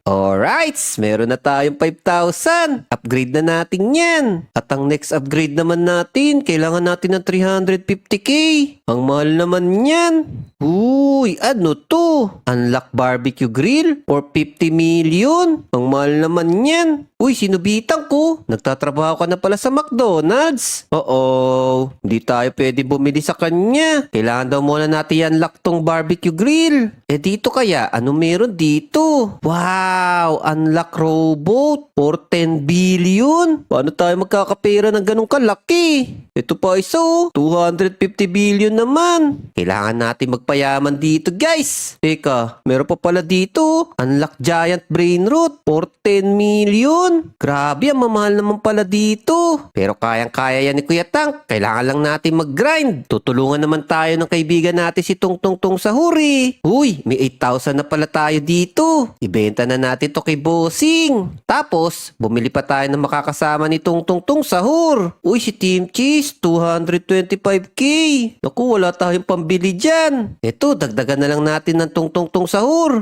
Alright, meron na tayong 5,000. Upgrade na natin yan. At ang next upgrade naman natin, kailangan natin ng 350k. Ang mahal naman yan. Uy, ano to? Unlock barbecue grill for 50 million. Ang mahal naman yan. Uy, sinubitan ko. Nagtatrabaho ka na pala sa McDonald's. Oo, hindi tayo pwede bumili sa kanya. Kailangan daw muna natin unlock tong barbecue grill. Eh dito kaya, ano meron dito? Wow, unlock robot for 10 billion. Paano tayo magkakapera ng ganong kalaki? Ito pa iso, 250 billion naman. Kailangan natin magpayaman dito guys. Teka, meron pa pala dito. Unlock giant brain root for 10 million. Grabe, ang mamahal naman pala dito. Pero kayang-kaya yan ni Kuya Tank. Kailangan lang natin mag-grind. Tutulungan naman tayo ng kaibigan natin si Tung Tung Tung sa huri. Uy, may 8,000 na pala tayo dito. Ibenta na natin to kay Bossing. Tapos, bumili pa tayo ng makakasama ni Tung Tung Tung sahur. Uy, si Team Cheese, 225k. Naku, wala tayong pambili dyan. Ito, dagdagan na lang natin ng Tung Tung Tung sahur.